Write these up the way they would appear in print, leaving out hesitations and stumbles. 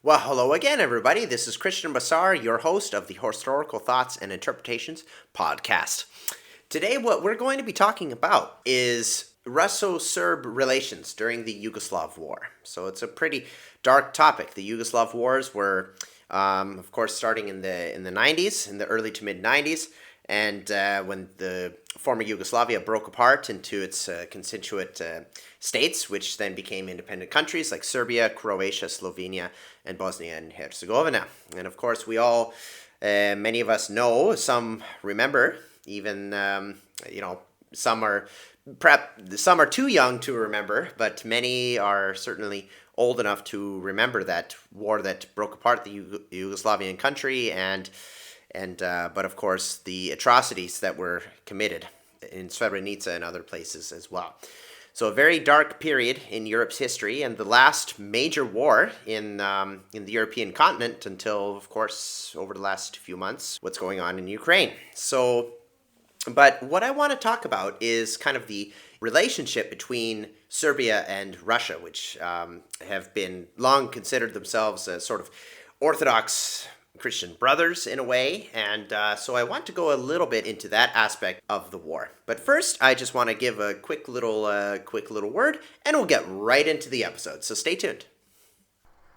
Well, hello again, everybody. This is Christian Bassar, your host of the Historical Thoughts and Interpretations podcast. Today, what we're going to be talking about is Russo-Serb relations during the Yugoslav War. So it's a pretty dark topic. The Yugoslav wars were, of course, starting in the 90s, in the early to mid 90s, and when the former Yugoslavia broke apart into its constituent states, which then became independent countries like Serbia, Croatia, Slovenia, and Bosnia and Herzegovina. And of course, we all, many of us know, some remember, even, some are too young to remember, but many are certainly old enough to remember that war that broke apart the Yugoslavian country but of course the atrocities that were committed in Srebrenica and other places as well. So a very dark period in Europe's history, and the last major war in the European continent until, of course, over the last few months, what's going on in Ukraine. But what I want to talk about is kind of the relationship between Serbia and Russia, which have been long considered themselves as sort of Orthodox Christian brothers in a way, and so I want to go a little bit into that aspect of the war. But first, I just want to give a quick little word, and we'll get right into the episode. So stay tuned.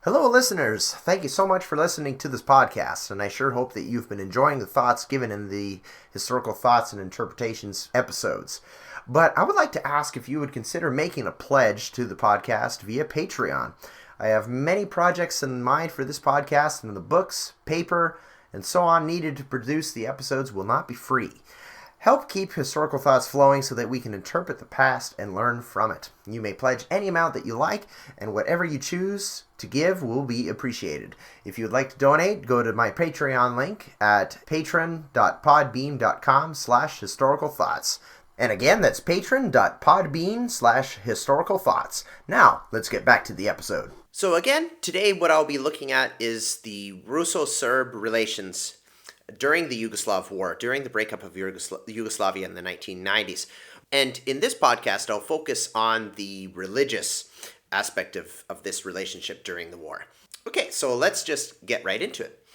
Hello, listeners. Thank you so much for listening to this podcast, and I sure hope that you've been enjoying the thoughts given in the Historical Thoughts and Interpretations episodes. But I would like to ask if you would consider making a pledge to the podcast via Patreon. I have many projects in mind for this podcast, and the books, paper, and so on needed to produce the episodes will not be free. Help keep Historical Thoughts flowing so that we can interpret the past and learn from it. You may pledge any amount that you like, and whatever you choose to give will be appreciated. If you would like to donate, go to my Patreon link at patron.podbean.com/historicalthoughts. And again, that's patron.podbean/historicalthoughts. Now, let's get back to the episode. So again, today what I'll be looking at is the Russo-Serb relations during the Yugoslav War, during the breakup of Yugoslavia in the 1990s. And in this podcast, I'll focus on the religious aspect of this relationship during the war. Okay, so let's just get right into it.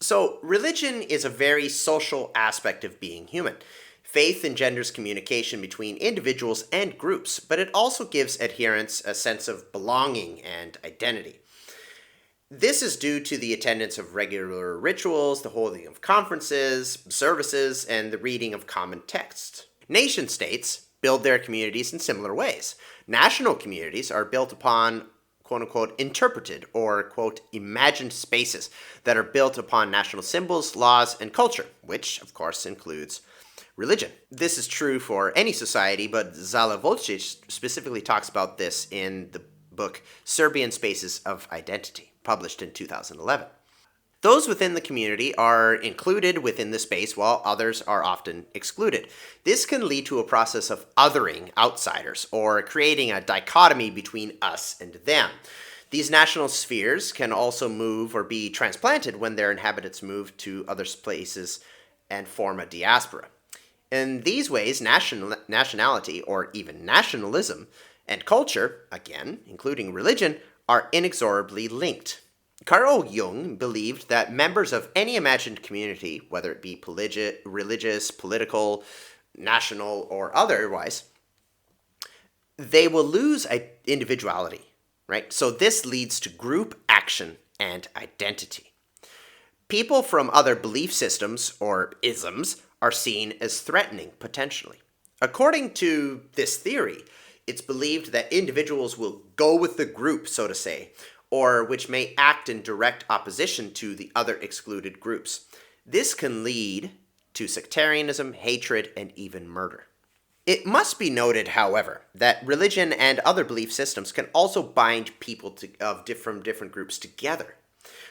So religion is a very social aspect of being human. Faith engenders communication between individuals and groups, but it also gives adherents a sense of belonging and identity. This is due to the attendance of regular rituals, the holding of conferences, services, and the reading of common texts. Nation-states build their communities in similar ways. National communities are built upon quote-unquote interpreted or quote imagined spaces that are built upon national symbols, laws, and culture, which of course includes religion. This is true for any society, but Zala Volcic specifically talks about this in the book Serbian Spaces of Identity, published in 2011. Those within the community are included within the space, while others are often excluded. This can lead to a process of othering outsiders, or creating a dichotomy between us and them. These national spheres can also move or be transplanted when their inhabitants move to other places and form a diaspora. In these ways, nationality, or even nationalism, and culture, again, including religion, are inexorably linked. Carl Jung believed that members of any imagined community, whether it be religious, political, national, or otherwise, they will lose individuality, right? So this leads to group action and identity. People from other belief systems, or isms, are seen as threatening, potentially. According to this theory, it's believed that individuals will go with the group, so to say, or which may act in direct opposition to the other excluded groups. This can lead to sectarianism, hatred, and even murder. It must be noted, however, that religion and other belief systems can also bind people of different groups together.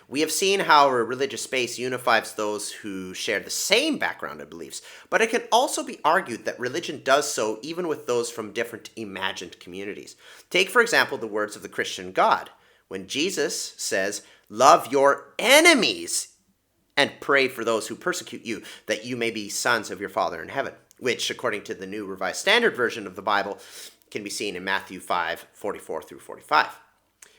We have seen how a religious space unifies those who share the same background and beliefs, but it can also be argued that religion does so even with those from different imagined communities. Take, for example, the words of the Christian God, when Jesus says, "Love your enemies and pray for those who persecute you, that you may be sons of your Father in heaven," which, according to the New Revised Standard Version of the Bible, can be seen in Matthew 5:44 through 45.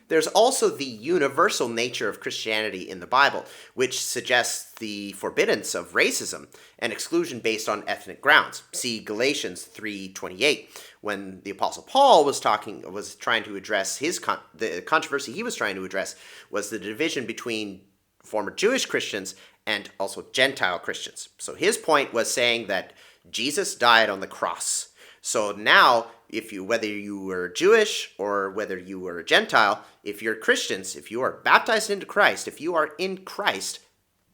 There's also the universal nature of Christianity in the Bible, which suggests the forbiddance of racism and exclusion based on ethnic grounds. See Galatians 3:28, when the Apostle Paul was trying to address the controversy he was trying to address was the division between former Jewish Christians and also Gentile Christians. So his point was saying that Jesus died on the cross. So now, whether you were Jewish or whether you were a Gentile, if you're Christians, if you are baptized into Christ, if you are in Christ,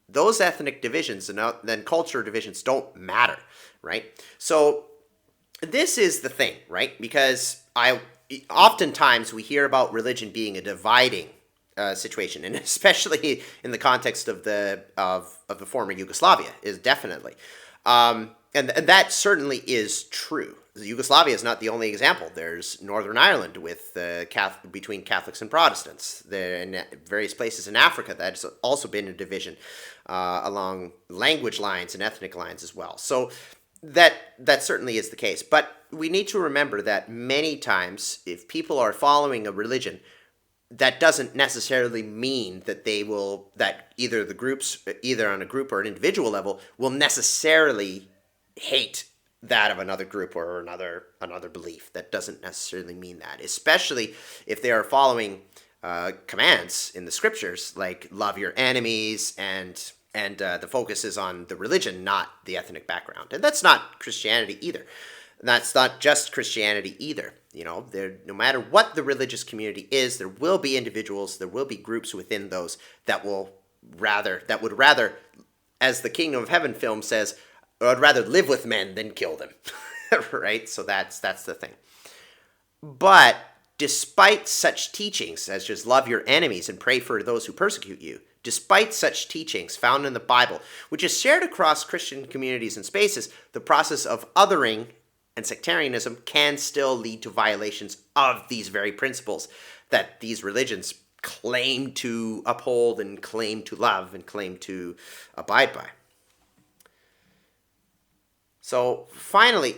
those ethnic divisions and then culture divisions don't matter, right? So this is the thing, right? Because oftentimes we hear about religion being a dividing situation, and especially in the context of the former Yugoslavia, is definitely, and that certainly is true. Yugoslavia is not the only example. There's Northern Ireland with between Catholics and Protestants. There in various places in Africa that's also been a division along language lines and ethnic lines as well. So that certainly is the case. But we need to remember that many times, if people are following a religion, that doesn't necessarily mean that either on a group or an individual level, will necessarily hate that of another group or another belief. That doesn't necessarily mean that, especially if they are following commands in the scriptures like love your enemies, and the focus is on the religion, not the ethnic background. And that's not Christianity either. That's not just Christianity either. No matter what the religious community is, there will be individuals, there will be groups within those that would rather, as the Kingdom of Heaven film says, I'd rather live with men than kill them, right? So that's the thing. But despite such teachings as just love your enemies and pray for those who persecute you, despite such teachings found in the Bible, which is shared across Christian communities and spaces, the process of othering and sectarianism can still lead to violations of these very principles that these religions claim to uphold and claim to love and claim to abide by. So finally,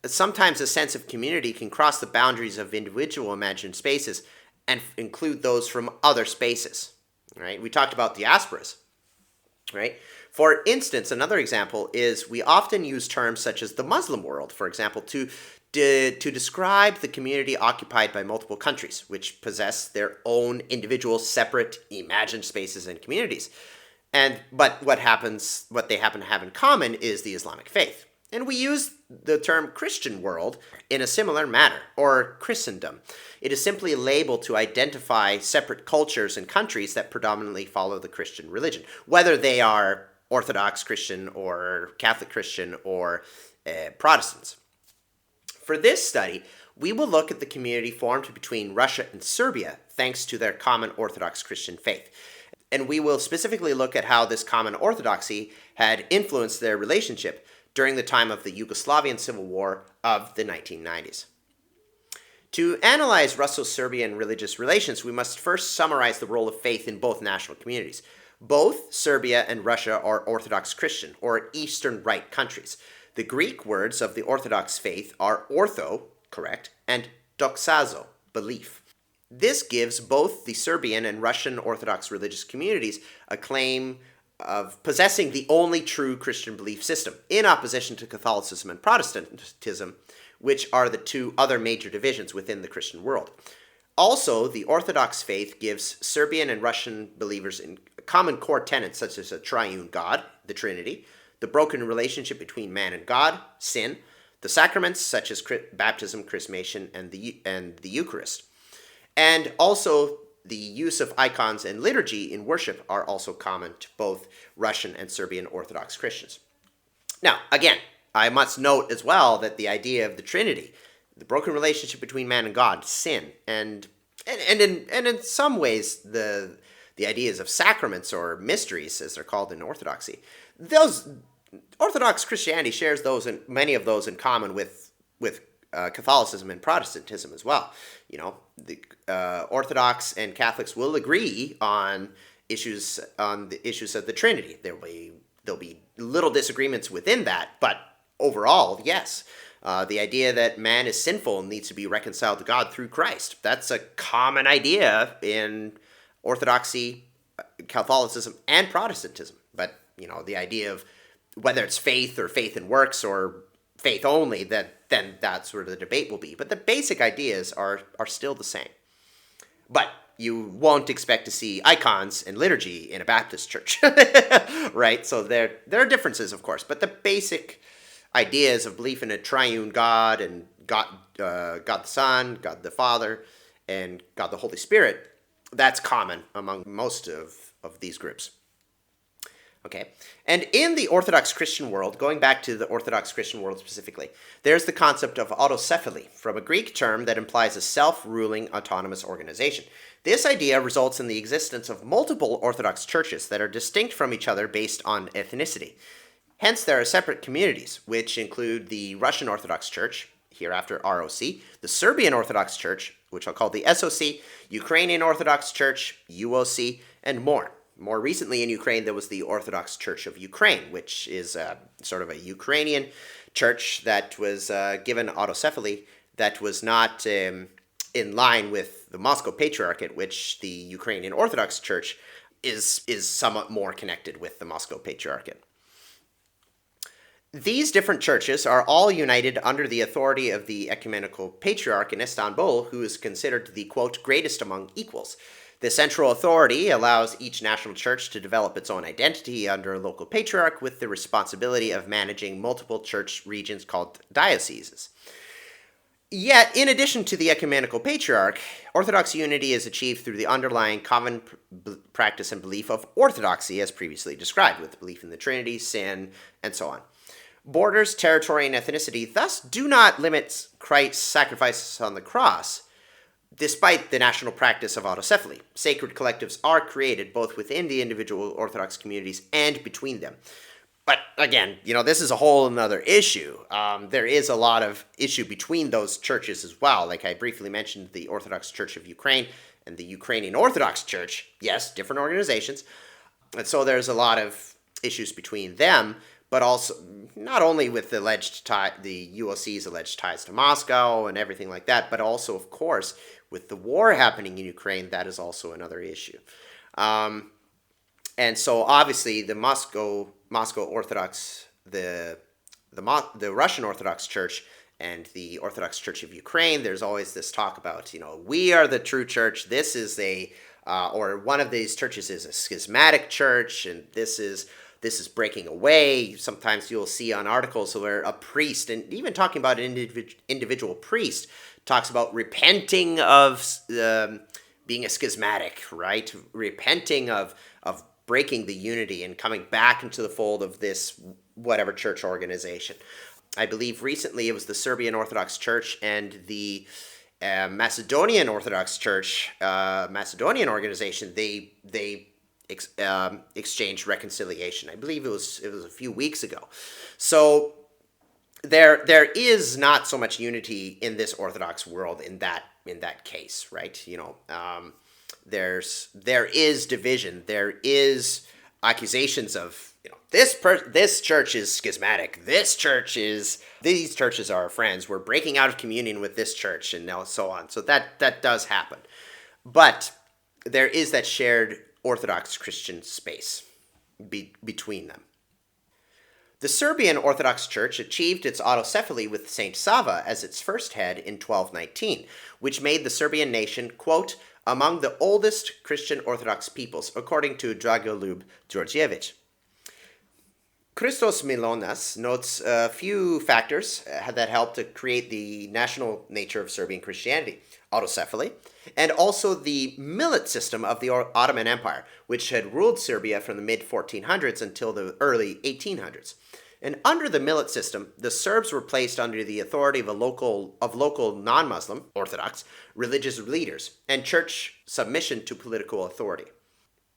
sometimes a sense of community can cross the boundaries of individual imagined spaces and include those from other spaces, right? We talked about diasporas, right? For instance, another example is we often use terms such as the Muslim world, for example, to describe the community occupied by multiple countries, which possess their own individual, separate, imagined spaces and communities. But what they happen to have in common is the Islamic faith. And we use the term Christian world in a similar manner, or Christendom. It is simply a label to identify separate cultures and countries that predominantly follow the Christian religion, whether they are Orthodox Christian or Catholic Christian or Protestants. For this study, we will look at the community formed between Russia and Serbia thanks to their common Orthodox Christian faith. And we will specifically look at how this common orthodoxy had influenced their relationship during the time of the Yugoslavian Civil War of the 1990s. To analyze Russo-Serbian religious relations, we must first summarize the role of faith in both national communities. Both Serbia and Russia are Orthodox Christian, or Eastern Rite countries. The Greek words of the Orthodox faith are ortho, correct, and doxazo, belief. This gives both the Serbian and Russian Orthodox religious communities a claim of possessing the only true Christian belief system, in opposition to Catholicism and Protestantism, which are the two other major divisions within the Christian world. Also, the Orthodox faith gives Serbian and Russian believers in common core tenets such as a triune God, the Trinity, the broken relationship between man and God, sin, the sacraments such as baptism, chrismation, and the Eucharist. And also, the use of icons and liturgy in worship are also common to both Russian and Serbian Orthodox Christians. Now, again, I must note as well that the idea of the Trinity, the broken relationship between man and God, sin, and in some ways the ideas of sacraments or mysteries, as they're called in Orthodoxy, those Orthodox Christianity shares many of those in common with Catholicism and Protestantism as well. The Orthodox and Catholics will agree on the issues of the Trinity. There'll be little disagreements within that, but overall, yes, The idea that man is sinful and needs to be reconciled to God through Christ. That's a common idea in Orthodoxy, Catholicism, and Protestantism. But, the idea of whether it's faith or faith in works or faith only, then that's where the debate will be. But the basic ideas are still the same. But you won't expect to see icons and liturgy in a Baptist church, right? So there are differences, of course, but the basic ideas of belief in a triune God and God the Son, God the Father, and God the Holy Spirit, that's common among most of these groups. Okay, and in the Orthodox Christian world, going back to the Orthodox Christian world specifically, there's the concept of autocephaly, from a Greek term that implies a self-ruling autonomous organization. This idea results in the existence of multiple Orthodox churches that are distinct from each other based on ethnicity. Hence, there are separate communities, which include the Russian Orthodox Church, hereafter ROC, the Serbian Orthodox Church, which I'll call the SOC, Ukrainian Orthodox Church, UOC, and more. More recently in Ukraine, there was the Orthodox Church of Ukraine, which is sort of a Ukrainian church that was given autocephaly that was not in line with the Moscow Patriarchate, which the Ukrainian Orthodox Church is somewhat more connected with the Moscow Patriarchate. These different churches are all united under the authority of the Ecumenical Patriarch in Istanbul, who is considered the, quote, greatest among equals. The central authority allows each national church to develop its own identity under a local patriarch with the responsibility of managing multiple church regions called dioceses. Yet, in addition to the ecumenical patriarch, Orthodox unity is achieved through the underlying common practice and belief of orthodoxy as previously described, with belief in the Trinity, sin, and so on. Borders, territory, and ethnicity thus do not limit Christ's sacrifices on the cross. Despite the national practice of autocephaly, sacred collectives are created both within the individual Orthodox communities and between them. But again, this is a whole another issue. There is a lot of issue between those churches as well. Like I briefly mentioned, the Orthodox Church of Ukraine and the Ukrainian Orthodox Church. Yes, different organizations. And so there's a lot of issues between them, but also not only with the UOC's alleged ties to Moscow and everything like that, but also, of course, with the war happening in Ukraine, that is also another issue. And so obviously the Moscow Orthodox, the Russian Orthodox Church and the Orthodox Church of Ukraine, there's always this talk about, we are the true church. This is or one of these churches is a schismatic church, and this is breaking away. Sometimes you'll see on articles where a priest, and even talking about an individual priest, talks about repenting of being a schismatic, right? Repenting of breaking the unity and coming back into the fold of this whatever church organization. I believe recently it was the Serbian Orthodox Church and the Macedonian Orthodox Church, Macedonian organization. They exchanged reconciliation. I believe it was a few weeks ago. So there is not so much unity in this Orthodox world in that case, right? There is division. There is accusations of this church is schismatic. These churches are our friends. We're breaking out of communion with this church, and now so on. So that does happen, but there is that shared Orthodox Christian space between them. The Serbian Orthodox Church achieved its autocephaly with Saint Sava as its first head in 1219, which made the Serbian nation, quote, among the oldest Christian Orthodox peoples, according to Dragoljub Đorđević. Christos Milonas notes a few factors that helped to create the national nature of Serbian Christianity: autocephaly, and also the millet system of the Ottoman Empire, which had ruled Serbia from the mid-1400s until the early 1800s. And under the millet system, the Serbs were placed under the authority of local non-Muslim, Orthodox, religious leaders, and church submission to political authority.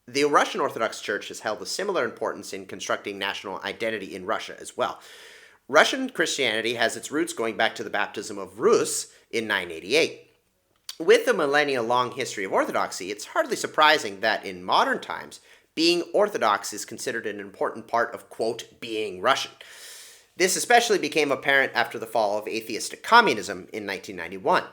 The Russian Orthodox Church has held a similar importance in constructing national identity in Russia as well. Russian Christianity has its roots going back to the baptism of Rus in 988. With a millennia-long history of Orthodoxy, it's hardly surprising that in modern times, being Orthodox is considered an important part of, quote, being Russian. This especially became apparent after the fall of atheistic communism in 1991.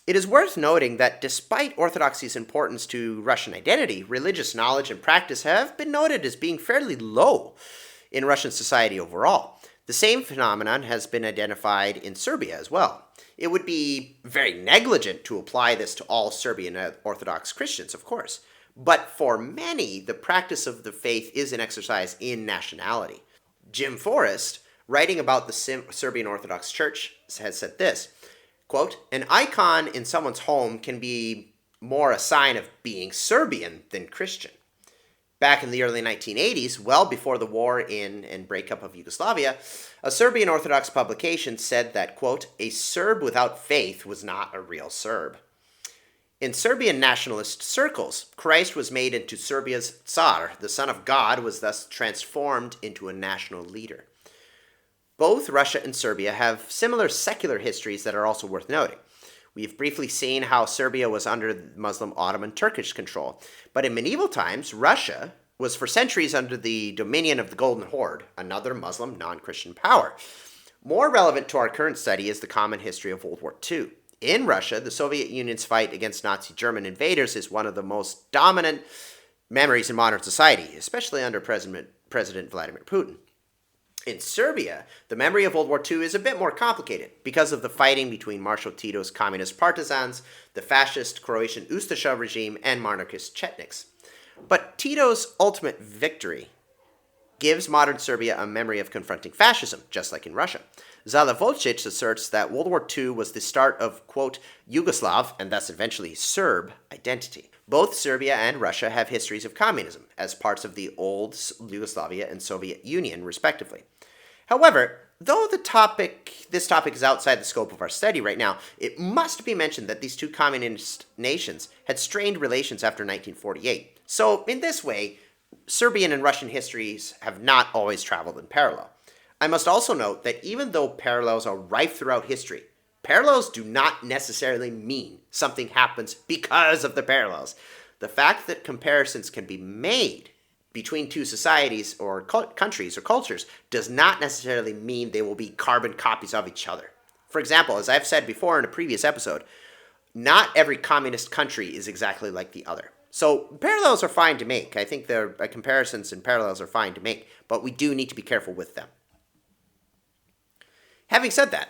It is worth noting that despite Orthodoxy's importance to Russian identity, religious knowledge and practice have been noted as being fairly low in Russian society overall. The same phenomenon has been identified in Serbia as well. It would be very negligent to apply this to all Serbian Orthodox Christians, of course. But for many, the practice of the faith is an exercise in nationality. Jim Forrest, writing about the Serbian Orthodox Church, has said this, quote, "An icon in someone's home can be more a sign of being Serbian than Christian." Back in the early 1980s, well before the war in and breakup of Yugoslavia, a Serbian Orthodox publication said that, quote, "A Serb without faith was not a real Serb." In Serbian nationalist circles, Christ was made into Serbia's Tsar. The Son of God was thus transformed into a national leader. Both Russia and Serbia have similar secular histories that are also worth noting. We've briefly seen how Serbia was under Muslim Ottoman Turkish control, but in medieval times, Russia was for centuries under the dominion of the Golden Horde, another Muslim non-Christian power. More relevant to our current study is the common history of World War II. In Russia, the Soviet Union's fight against Nazi German invaders is one of the most dominant memories in modern society, especially under President Vladimir Putin. In Serbia, the memory of World War II is a bit more complicated because of the fighting between Marshal Tito's communist partisans, the fascist Croatian Ustaša regime, and monarchist Chetniks. But Tito's ultimate victory gives modern Serbia a memory of confronting fascism, just like in Russia. Zalavocic asserts that World War II was the start of, quote, Yugoslav, and thus eventually Serb, identity. Both Serbia and Russia have histories of communism as parts of the old Yugoslavia and Soviet Union, respectively. However, though this topic is outside the scope of our study right now, it must be mentioned that these two communist nations had strained relations after 1948. So, in this way, Serbian and Russian histories have not always traveled in parallel. I must also note that even though parallels are rife throughout history, parallels do not necessarily mean something happens because of the parallels. The fact that comparisons can be made between two societies or countries or cultures does not necessarily mean they will be carbon copies of each other. For example, as I've said before in a previous episode, not every communist country is exactly like the other. So parallels are fine to make. I think the comparisons and parallels are fine to make, but we do need to be careful with them. Having said that,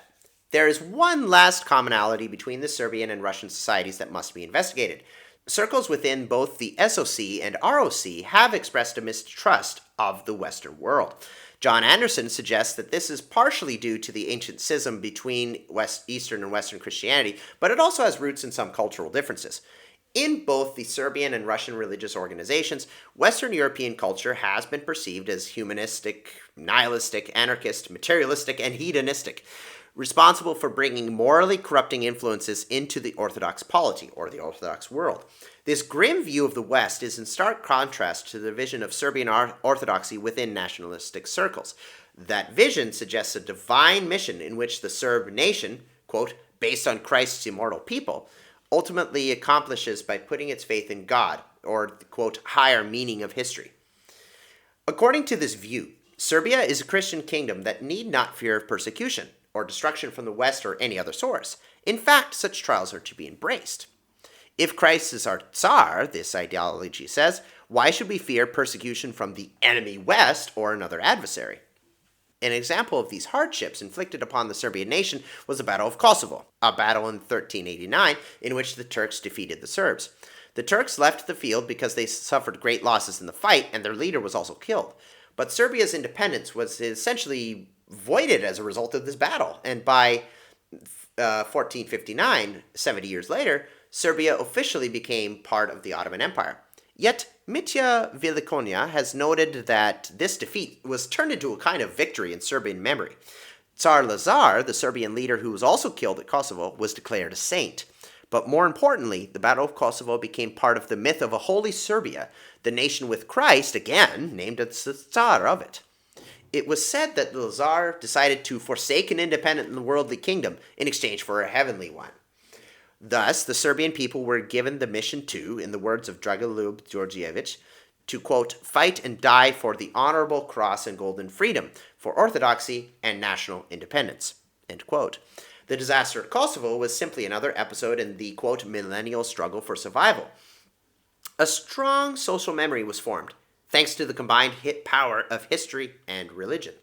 there is one last commonality between the Serbian and Russian societies that must be investigated. Circles within both the SOC and ROC have expressed a mistrust of the Western world. John Anderson suggests that this is partially due to the ancient schism between Eastern and Western Christianity, but it also has roots in some cultural differences. In both the Serbian and Russian religious organizations, Western European culture has been perceived as humanistic, nihilistic, anarchist, materialistic, and hedonistic, responsible for bringing morally corrupting influences into the Orthodox polity, or the Orthodox world. This grim view of the West is in stark contrast to the vision of Serbian Orthodoxy within nationalistic circles. That vision suggests a divine mission in which the Serb nation, quote, based on Christ's immortal people, ultimately accomplishes by putting its faith in God, or the, quote, higher meaning of history. According to this view, Serbia is a Christian kingdom that need not fear persecution or destruction from the West or any other source. In fact, such trials are to be embraced. If Christ is our Tsar, this ideology says, why should we fear persecution from the enemy West or another adversary? An example of these hardships inflicted upon the Serbian nation was the Battle of Kosovo, a battle in 1389 in which the Turks defeated the Serbs. The Turks left the field because they suffered great losses in the fight and their leader was also killed. But Serbia's independence was essentially voided as a result of this battle, and by 1459, 70 years later, Serbia officially became part of the Ottoman Empire. Yet, Mitya Velikonja has noted that this defeat was turned into a kind of victory in Serbian memory. Tsar Lazar, the Serbian leader who was also killed at Kosovo, was declared a saint. But more importantly, the Battle of Kosovo became part of the myth of a holy Serbia, the nation with Christ, again, named as the Tsar of it. It was said that Lazar decided to forsake an independent and worldly kingdom in exchange for a heavenly one. Thus, the Serbian people were given the mission to, in the words of Dragoljub Djordjevic, to, quote, fight and die for the honorable cross and golden freedom, for orthodoxy and national independence, end quote. The disaster at Kosovo was simply another episode in the, quote, millennial struggle for survival. A strong social memory was formed, thanks to the combined hit power of history and religion.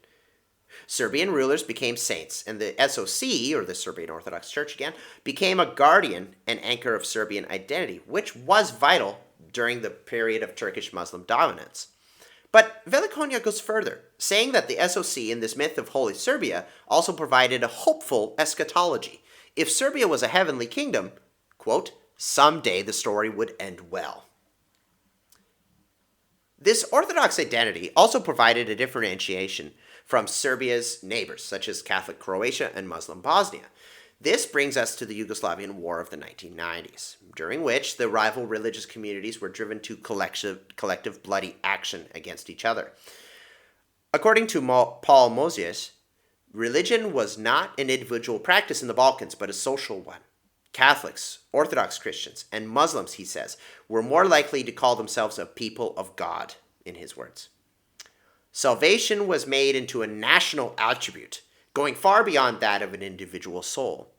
Serbian rulers became saints, and the SOC, or the Serbian Orthodox Church again, became a guardian and anchor of Serbian identity, which was vital during the period of Turkish Muslim dominance. But Velikonja goes further, saying that the SOC in this myth of Holy Serbia also provided a hopeful eschatology. If Serbia was a heavenly kingdom, quote, someday the story would end well. This Orthodox identity also provided a differentiation from Serbia's neighbors, such as Catholic Croatia and Muslim Bosnia. This brings us to the Yugoslavian War of the 1990s, during which the rival religious communities were driven to collective bloody action against each other. According to Paul Mosius, religion was not an individual practice in the Balkans, but a social one. Catholics, Orthodox Christians, and Muslims, he says, were more likely to call themselves a people of God, in his words. Salvation was made into a national attribute, going far beyond that of an individual soul.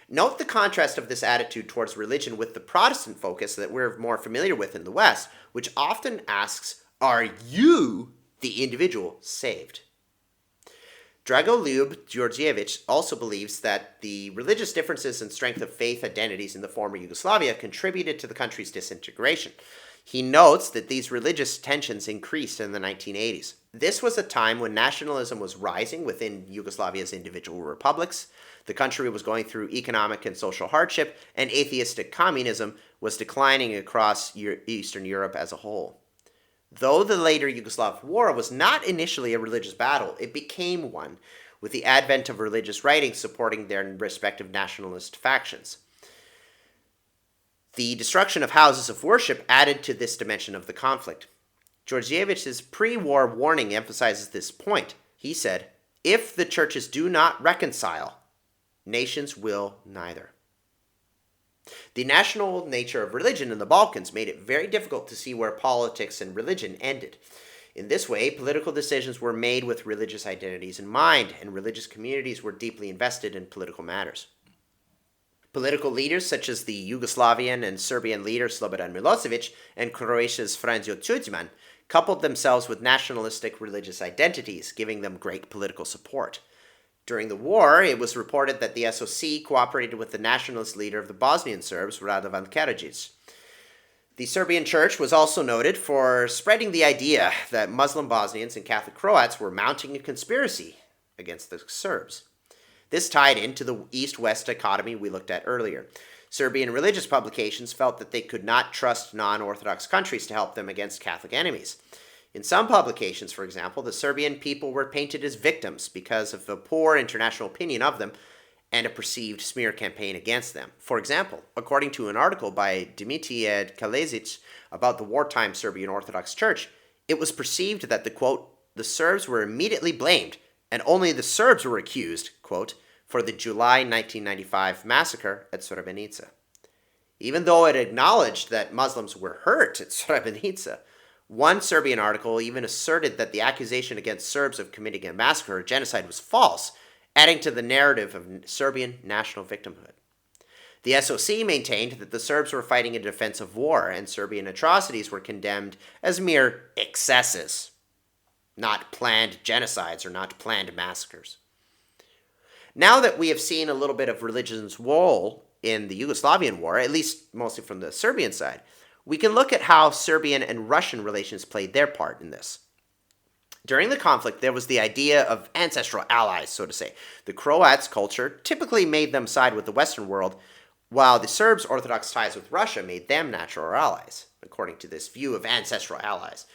Note the contrast of this attitude towards religion with the Protestant focus that we're more familiar with in the West, which often asks, are you, the individual, saved? Dragoljub Djordjevic also believes that the religious differences and strength of faith identities in the former Yugoslavia contributed to the country's disintegration. He notes that these religious tensions increased in the 1980s. This was a time when nationalism was rising within Yugoslavia's individual republics, the country was going through economic and social hardship, and atheistic communism was declining across Eastern Europe as a whole. Though the later Yugoslav War was not initially a religious battle, it became one, with the advent of religious writings supporting their respective nationalist factions. The destruction of houses of worship added to this dimension of the conflict. Djordjevic's pre-war warning emphasizes this point. He said, if the churches do not reconcile, nations will neither. The national nature of religion in the Balkans made it very difficult to see where politics and religion ended. In this way, political decisions were made with religious identities in mind, and religious communities were deeply invested in political matters. Political leaders such as the Yugoslavian and Serbian leader Slobodan Milosevic and Croatia's Franjo Tudjman coupled themselves with nationalistic religious identities, giving them great political support. During the war, it was reported that the SOC cooperated with the nationalist leader of the Bosnian Serbs, Radovan Karadzic. The Serbian church was also noted for spreading the idea that Muslim Bosnians and Catholic Croats were mounting a conspiracy against the Serbs. This tied into the East-West dichotomy we looked at earlier. Serbian religious publications felt that they could not trust non-Orthodox countries to help them against Catholic enemies. In some publications, for example, the Serbian people were painted as victims because of a poor international opinion of them and a perceived smear campaign against them. For example, according to an article by Dimitrije Kalezic about the wartime Serbian Orthodox Church, it was perceived that the Serbs were immediately blamed and only the Serbs were accused, quote, for the July 1995 massacre at Srebrenica. Even though it acknowledged that Muslims were hurt at Srebrenica, one Serbian article even asserted that the accusation against Serbs of committing a massacre or genocide was false, adding to the narrative of Serbian national victimhood. The SOC maintained that the Serbs were fighting a defensive war, and Serbian atrocities were condemned as mere excesses, not planned genocides or not planned massacres. Now that we have seen a little bit of religion's role in the Yugoslavian War, at least mostly from the Serbian side, we can look at how Serbian and Russian relations played their part in this. During the conflict, there was the idea of ancestral allies, so to say. The Croats' culture typically made them side with the Western world, while the Serbs' Orthodox ties with Russia made them natural allies, according to this view of ancestral allies.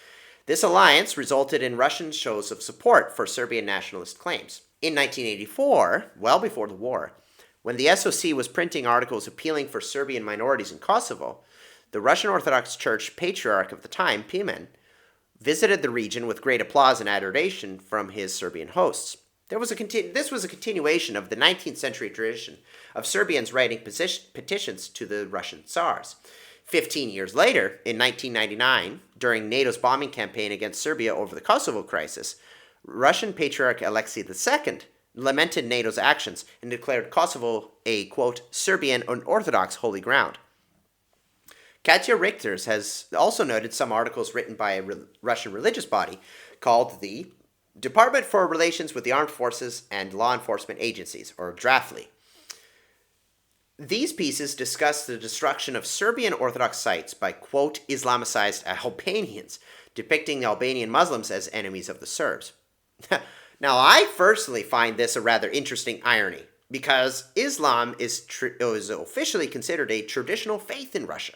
This alliance resulted in Russian shows of support for Serbian nationalist claims. In 1984, well before the war, when the SOC was printing articles appealing for Serbian minorities in Kosovo, the Russian Orthodox Church patriarch of the time, Pimen, visited the region with great applause and adoration from his Serbian hosts. This was a continuation of the 19th century tradition of Serbians writing petitions to the Russian Tsars. 15 years later, in 1999, during NATO's bombing campaign against Serbia over the Kosovo crisis, Russian Patriarch Alexei II lamented NATO's actions and declared Kosovo a, quote, Serbian and Orthodox holy ground. Katja Richters has also noted some articles written by a Russian religious body called the Department for Relations with the Armed Forces and Law Enforcement Agencies, or DRAFLI. These pieces discuss the destruction of Serbian Orthodox sites by, quote, Islamicized Albanians, depicting Albanian Muslims as enemies of the Serbs. Now, I personally find this a rather interesting irony, because Islam is officially considered a traditional faith in Russia.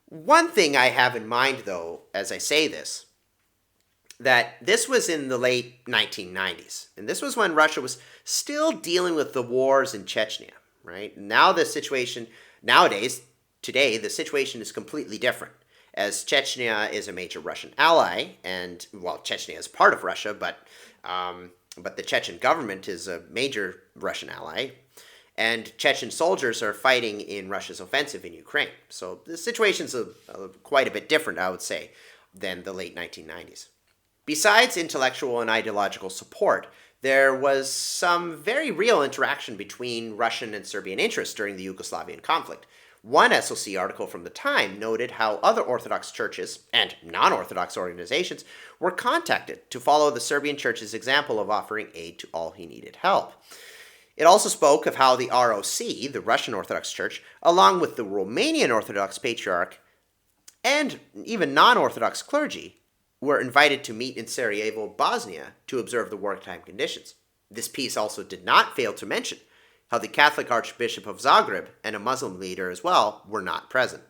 One thing I have in mind, though, as I say this, that this was in the late 1990s, and this was when Russia was still dealing with the wars in Chechnya, right? Now the situation, today, the situation is completely different, as Chechnya is a major Russian ally, and, well, Chechnya is part of Russia, but the Chechen government is a major Russian ally, and Chechen soldiers are fighting in Russia's offensive in Ukraine. So the situation's quite a bit different, I would say, than the late 1990s. Besides intellectual and ideological support, there was some very real interaction between Russian and Serbian interests during the Yugoslavian conflict. One SOC article from the time noted how other Orthodox churches and non-Orthodox organizations were contacted to follow the Serbian church's example of offering aid to all who needed help. It also spoke of how the ROC, the Russian Orthodox Church, along with the Romanian Orthodox Patriarch and even non-Orthodox clergy, were invited to meet in Sarajevo, Bosnia, to observe the wartime conditions. This piece also did not fail to mention how the Catholic Archbishop of Zagreb and a Muslim leader as well were not present.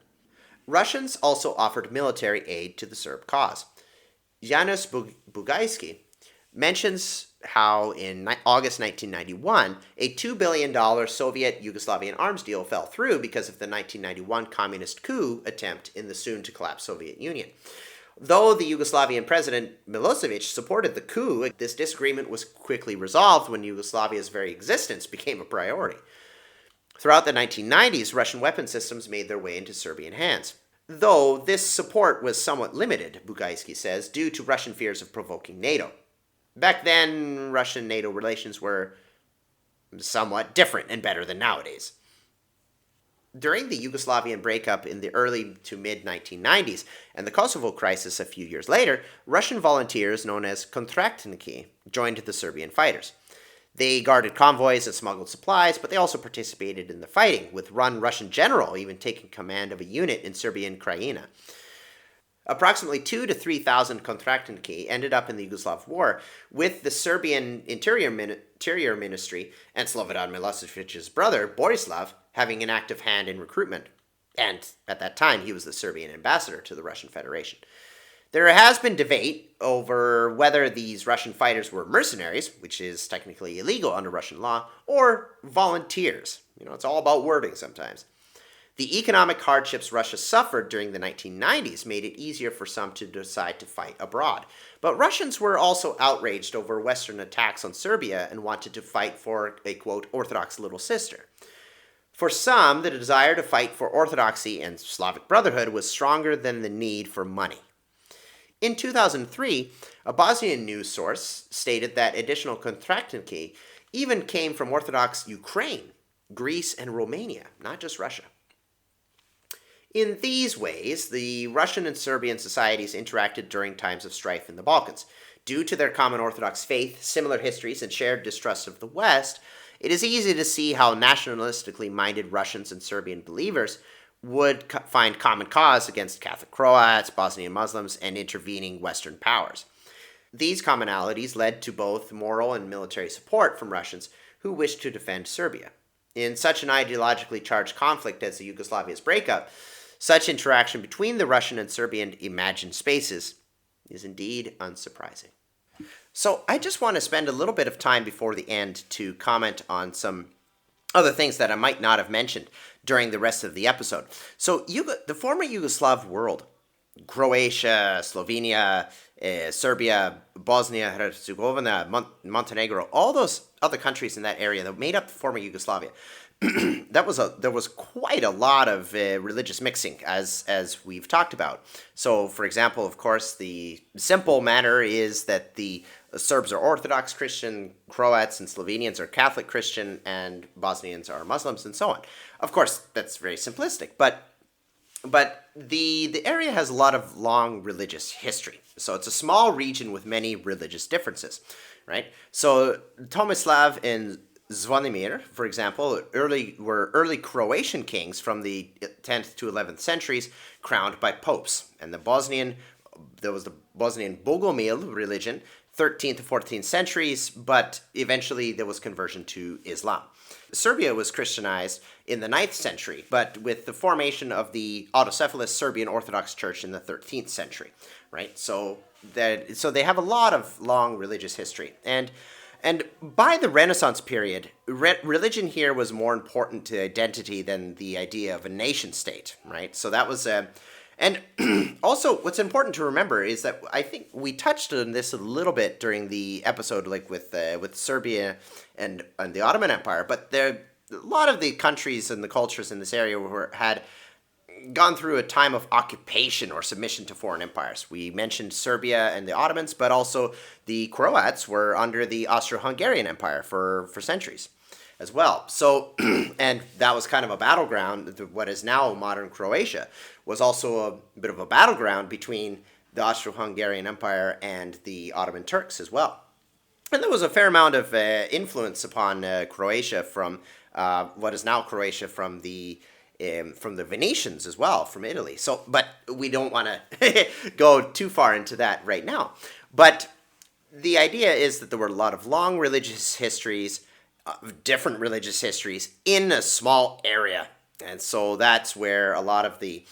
Russians also offered military aid to the Serb cause. Janusz Bugajski mentions how in August 1991, a $2 billion Soviet Yugoslavian arms deal fell through because of the 1991 communist coup attempt in the soon-to-collapse Soviet Union. Though the Yugoslavian president Milosevic supported the coup, this disagreement was quickly resolved when Yugoslavia's very existence became a priority. Throughout the 1990s, Russian weapon systems made their way into Serbian hands. Though this support was somewhat limited, Bugajski says, due to Russian fears of provoking NATO. Back then, Russian-NATO relations were somewhat different and better than nowadays. During the Yugoslavian breakup in the early to mid-1990s and the Kosovo crisis a few years later, Russian volunteers known as kontraktniki joined the Serbian fighters. They guarded convoys and smuggled supplies, but they also participated in the fighting, with one Russian general even taking command of a unit in Serbian Krajina. Approximately 2,000 to 3,000 kontraktniki ended up in the Yugoslav War, with the Serbian Interior Ministry and Slobodan Milosevic's brother, Borislav, having an active hand in recruitment. And at that time, he was the Serbian ambassador to the Russian Federation. There has been debate over whether these Russian fighters were mercenaries, which is technically illegal under Russian law, or volunteers. It's all about wording sometimes. The economic hardships Russia suffered during the 1990s made it easier for some to decide to fight abroad. But Russians were also outraged over Western attacks on Serbia and wanted to fight for a, quote, Orthodox little sister. For some, the desire to fight for Orthodoxy and Slavic Brotherhood was stronger than the need for money. In 2003, a Bosnian news source stated that additional kontraktniki even came from Orthodox Ukraine, Greece, and Romania, not just Russia. In these ways, the Russian and Serbian societies interacted during times of strife in the Balkans. Due to their common Orthodox faith, similar histories, and shared distrust of the West, it is easy to see how nationalistically minded Russians and Serbian believers would find common cause against Catholic Croats, Bosnian Muslims, and intervening Western powers. These commonalities led to both moral and military support from Russians who wished to defend Serbia. In such an ideologically charged conflict as the Yugoslavia's breakup, such interaction between the Russian and Serbian imagined spaces is indeed unsurprising. So I just want to spend a little bit of time before the end to comment on some other things that I might not have mentioned during the rest of the episode. So the former Yugoslav world, Croatia, Slovenia, Serbia, Bosnia, Herzegovina, Montenegro, all those other countries in that area that made up the former Yugoslavia, there was quite a lot of religious mixing, as we've talked about. So, for example, of course, the simple matter is that the Serbs are Orthodox Christian, Croats and Slovenians are Catholic Christian, and Bosnians are Muslims, and so on. Of course, that's very simplistic, but the area has a lot of long religious history. So it's a small region with many religious differences, right? So Tomislav and Zvonimir, for example, were early Croatian kings from the 10th to 11th centuries, crowned by popes. And there was the Bosnian Bogomil religion, 13th to 14th centuries, but eventually there was conversion to Islam. Serbia was Christianized in the 9th century, but with the formation of the autocephalous Serbian Orthodox Church in the 13th century, right? So they have a lot of long religious history. And by the Renaissance period, religion here was more important to identity than the idea of a nation state, right? So that was and also, what's important to remember is that I think we touched on this a little bit during the episode, like with Serbia and the Ottoman Empire. But a lot of the countries and the cultures in this area had gone through a time of occupation or submission to foreign empires. We mentioned Serbia and the Ottomans, but also the Croats were under the Austro-Hungarian Empire for centuries as well. So, and that was kind of a battleground. What is now modern Croatia was also a bit of a battleground between the Austro-Hungarian Empire and the Ottoman Turks as well. And there was a fair amount of influence upon Croatia from what is now Croatia from the Venetians as well, from Italy. So, but we don't want to go too far into that right now. But the idea is that there were a lot of long religious histories, different religious histories in a small area. And so that's where a lot of the,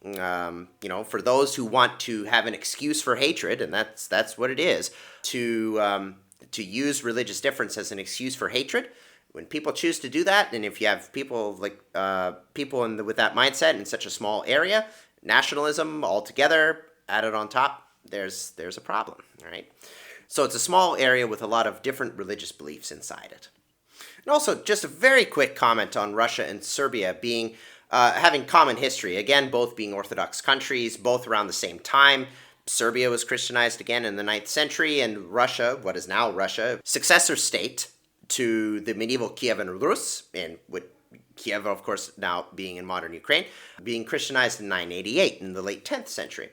for those who want to have an excuse for hatred, and that's what it is, to use religious difference as an excuse for hatred. When people choose to do that, and if you have people with that mindset in such a small area, nationalism altogether added on top, there's a problem, all right? So it's a small area with a lot of different religious beliefs inside it. And also, just a very quick comment on Russia and Serbia having common history. Again, both being Orthodox countries, both around the same time. Serbia was Christianized again in the 9th century, and Russia, what is now Russia, successor state to the medieval Kievan Rus, and with Kiev, of course, now being in modern Ukraine, being Christianized in 988 in the late 10th century.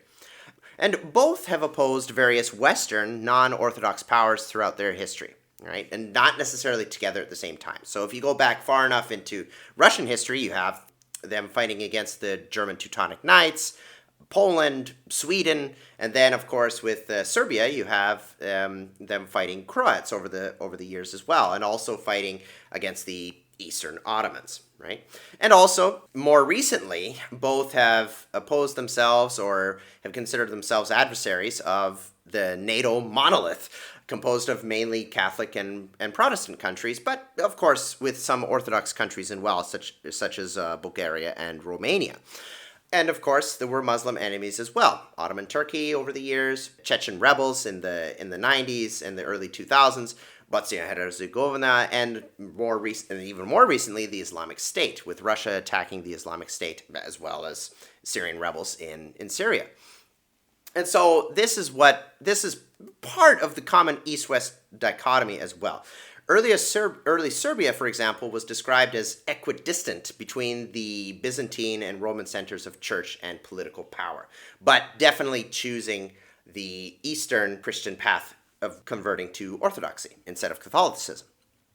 And both have opposed various Western non-Orthodox powers throughout their history, right? And not necessarily together at the same time. So if you go back far enough into Russian history, you have them fighting against the German Teutonic Knights, Poland, Sweden, and then, of course, with Serbia, you have them fighting Croats over the years as well, and also fighting against the Eastern Ottomans, right? And also, more recently, both have opposed themselves or have considered themselves adversaries of the NATO monolith, composed of mainly Catholic and Protestant countries, but of course with some Orthodox countries as well, such as Bulgaria and Romania. And of course, there were Muslim enemies as well. Ottoman Turkey over the years, Chechen rebels in the 90s and the early 2000s, Bosnia and Herzegovina, and even more recently, the Islamic State, with Russia attacking the Islamic State as well as Syrian rebels in Syria. And so this is part of the common East-West dichotomy as well. Early Serbia, for example, was described as equidistant between the Byzantine and Roman centers of church and political power, but definitely choosing the Eastern Christian path of converting to Orthodoxy instead of Catholicism.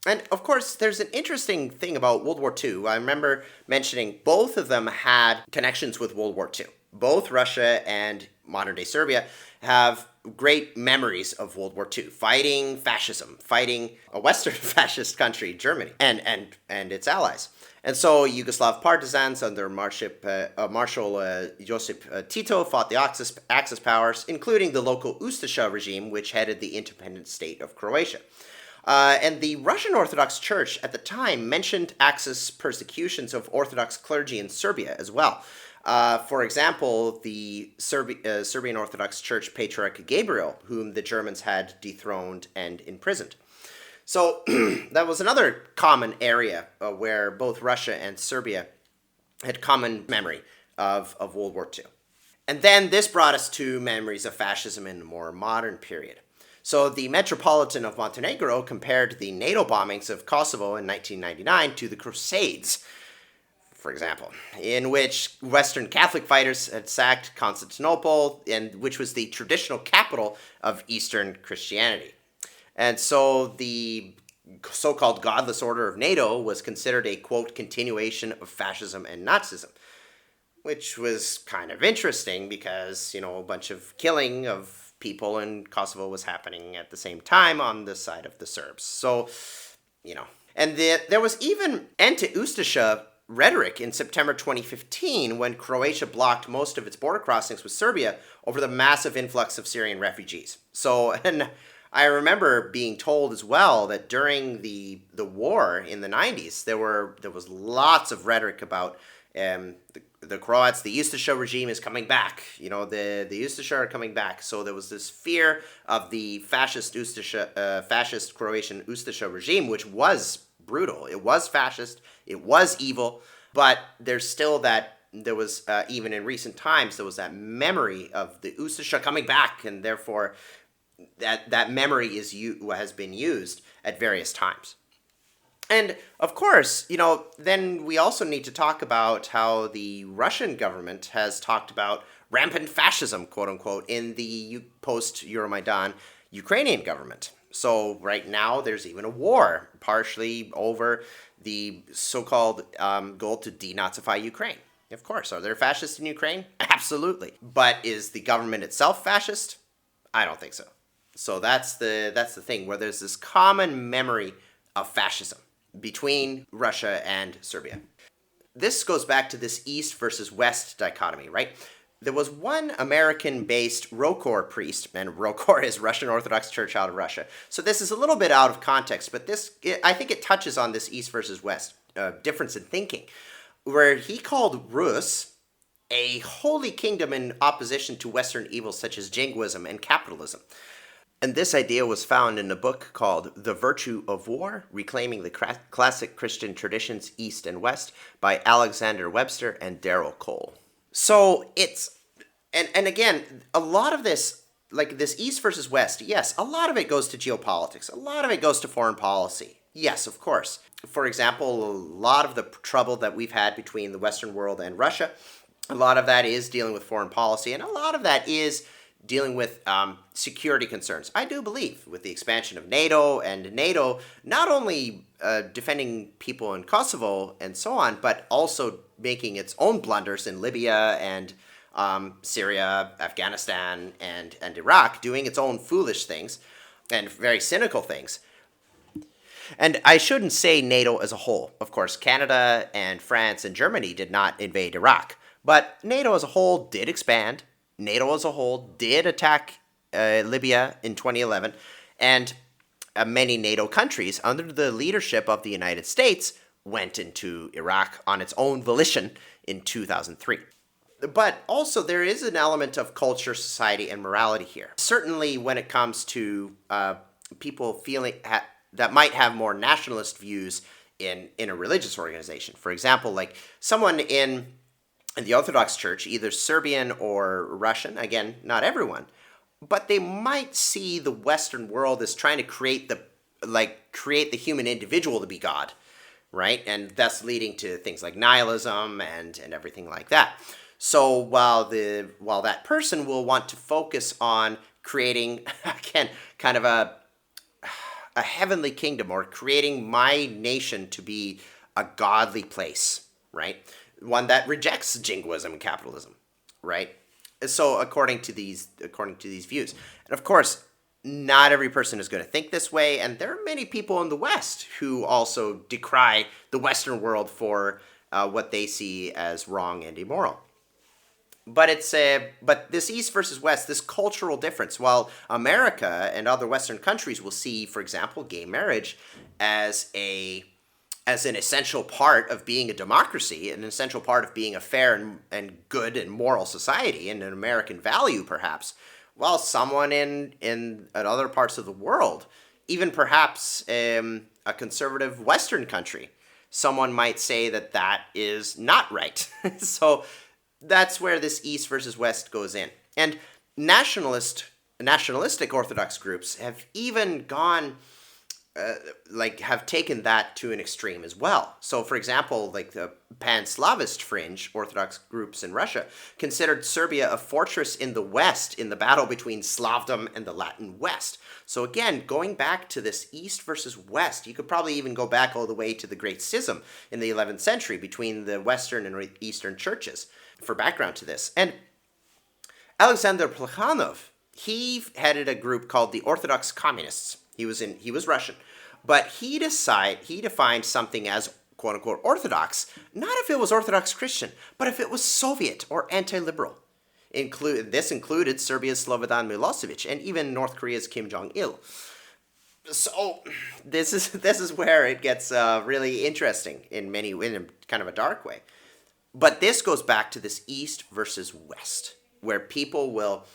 And of course, there's an interesting thing about World War II. I remember mentioning both of them had connections with World War II. Both Russia and modern-day Serbia have great memories of World War II, fighting fascism, fighting a Western fascist country, Germany, and its allies. And so Yugoslav partisans under Marshal Josip Tito fought the Axis powers, including the local Ustasha regime, which headed the independent state of Croatia. And the Russian Orthodox Church at the time mentioned Axis persecutions of Orthodox clergy in Serbia as well. For example, the Serbian Orthodox Church Patriarch Gabriel, whom the Germans had dethroned and imprisoned. So that was another common area where both Russia and Serbia had common memory of World War II. And then this brought us to memories of fascism in the more modern period. So the Metropolitan of Montenegro compared the NATO bombings of Kosovo in 1999 to the Crusades, for example, in which Western Catholic fighters had sacked Constantinople, and which was the traditional capital of Eastern Christianity. And so the so-called godless order of NATO was considered a, quote, continuation of fascism and Nazism, which was kind of interesting because, a bunch of killing of people in Kosovo was happening at the same time on the side of the Serbs. So, And there was even anti-Ustasha rhetoric in September 2015 when Croatia blocked most of its border crossings with Serbia over the massive influx of Syrian refugees. So, and I remember being told as well that during the war in the 90s, there was lots of rhetoric about the Croats, the Ustasha regime is coming back. The Ustasha are coming back. So there was this fear of the fascist Croatian Ustasha regime, which was brutal. It was fascist. It was evil. But there's still there was, even in recent times, there was that memory of the Ustasha coming back, and therefore that memory has been used at various times. And of course, then we also need to talk about how the Russian government has talked about rampant fascism, quote unquote, in the post-Euromaidan Ukrainian government. So right now there's even a war, partially over the so-called goal to denazify Ukraine. Of course, are there fascists in Ukraine? Absolutely. But is the government itself fascist? I don't think so. So that's the thing, where there's this common memory of fascism between Russia and Serbia. This goes back to this East versus West dichotomy, right? There was one American-based Rokor priest, and Rokor is Russian Orthodox Church out of Russia. So this is a little bit out of context, but I think it touches on this East versus West difference in thinking, where he called Rus a holy kingdom in opposition to Western evils such as jingoism and capitalism. And this idea was found in a book called The Virtue of War, Reclaiming the Classic Christian Traditions East and West by Alexander Webster and Darrell Cole. So it's, and again, a lot of this, like this East versus West, yes, a lot of it goes to geopolitics. A lot of it goes to foreign policy. Yes, of course. For example, a lot of the trouble that we've had between the Western world and Russia, a lot of that is dealing with foreign policy, and a lot of that is dealing with security concerns. I do believe with the expansion of NATO, and NATO not only defending people in Kosovo and so on, but also making its own blunders in Libya and Syria, Afghanistan, and Iraq, doing its own foolish things and very cynical things. And I shouldn't say NATO as a whole. Of course, Canada and France and Germany did not invade Iraq, but NATO as a whole did expand. NATO as a whole did attack Libya in 2011, and many NATO countries, under the leadership of the United States, went into Iraq on its own volition in 2003. But also there is an element of culture, society, and morality here. Certainly when it comes to people feeling that might have more nationalist views in a religious organization. For example, like someone in the Orthodox Church, either Serbian or Russian, again, not everyone, but they might see the Western world as trying to create the human individual to be God, right? And thus leading to things like nihilism and everything like that. So while that person will want to focus on creating, again, kind of a heavenly kingdom, or creating my nation to be a godly place, right? One that rejects jingoism and capitalism, right? So according to these views. And of course, not every person is going to think this way, and there are many people in the West who also decry the Western world for what they see as wrong and immoral. But but this East versus West, this cultural difference, while America and other Western countries will see, for example, gay marriage as an essential part of being a democracy, an essential part of being a fair and good and moral society, and an American value perhaps, while someone in other parts of the world even perhaps a conservative Western country, someone might say that that is not right. So that's where this East versus West goes in. And nationalistic Orthodox groups have even gone, have taken that to an extreme as well. So, for example, like the pan-Slavist fringe Orthodox groups in Russia considered Serbia a fortress in the West in the battle between Slavdom and the Latin West. So again, going back to this East versus West, you could probably even go back all the way to the Great Schism in the 11th century between the Western and Eastern churches for background to this. And Alexander Plekhanov, he headed a group called the Orthodox Communists. He was Russian, but he defined something as quote unquote Orthodox, not if it was Orthodox Christian, but if it was Soviet or anti-liberal. This included Serbia's Slobodan Milosevic and even North Korea's Kim Jong-il. So this is where it gets really interesting in kind of a dark way. But this goes back to this East versus West, where people will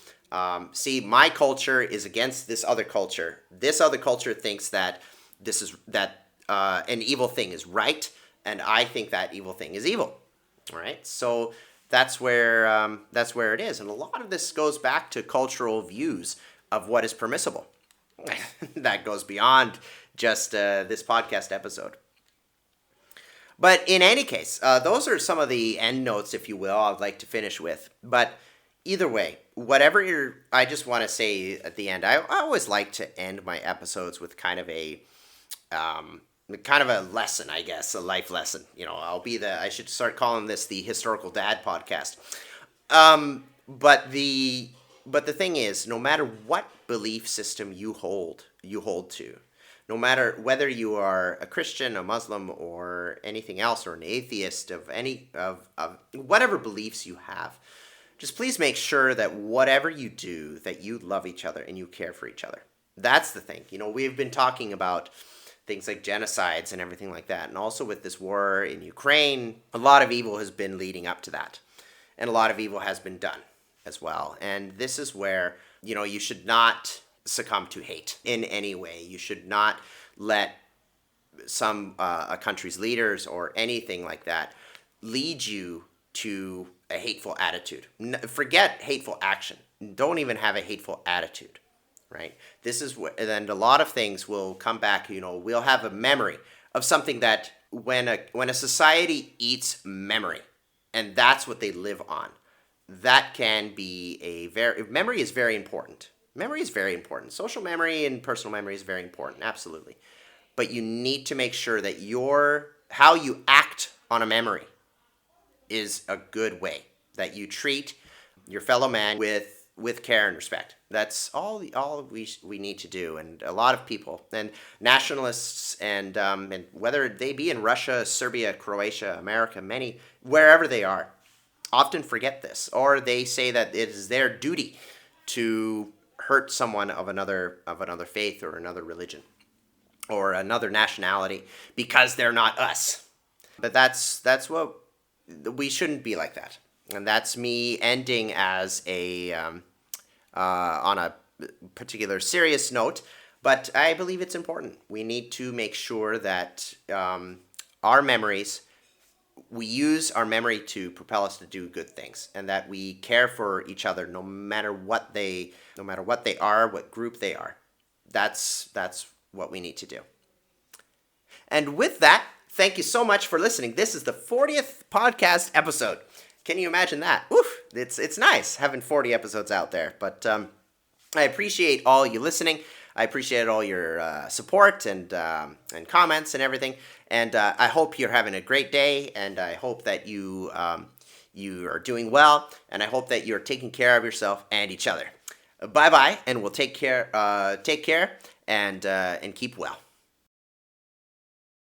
see my culture is against this other culture. This other culture thinks that an evil thing is right, and I think that evil thing is evil. All right, so that's where it is, and a lot of this goes back to cultural views of what is permissible. That goes beyond just this podcast episode. But in any case, those are some of the end notes, if you will, I'd like to finish with. But either way, I just want to say at the end, I always like to end my episodes with kind of a lesson, I guess, a life lesson. I should start calling this the Historical Dad podcast. But the thing is, no matter what belief system you hold to, no matter whether you are a Christian, a Muslim, or anything else, or an atheist of whatever beliefs you have, just please make sure that whatever you do, that you love each other and you care for each other. That's the thing. We've been talking about things like genocides and everything like that. And also with this war in Ukraine, a lot of evil has been leading up to that. And a lot of evil has been done as well. And this is where, you should not succumb to hate in any way. You should not let a country's leaders or anything like that lead you to a hateful attitude. Forget hateful action. Don't even have a hateful attitude, right? This is and a lot of things will come back. We'll have a memory of something that when a society eats memory, and that's what they live on, that can be memory is very important. Memory is very important. Social memory and personal memory is very important, absolutely. But you need to make sure that how you act on a memory is a good way, that you treat your fellow man with care and respect. That's all we need to do. And a lot of people and nationalists and whether they be in Russia, Serbia, Croatia, America, wherever they are, often forget this, or they say that it is their duty to hurt someone of another faith or another religion or another nationality because they're not us. But that's what we shouldn't be like that. And that's me ending as on a particular serious note, but I believe it's important. We need to make sure that we use our memory to propel us to do good things, and that we care for each other no matter what they are, what group they are. That's what we need to do. And with that, thank you so much for listening. This is the 40th podcast episode. Can you imagine that? Oof, it's nice having 40 episodes out there. But I appreciate all you listening. I appreciate all your support and comments and everything. And I hope you're having a great day. And I hope that you are doing well. And I hope that you're taking care of yourself and each other. Bye bye, and we'll take care and keep well.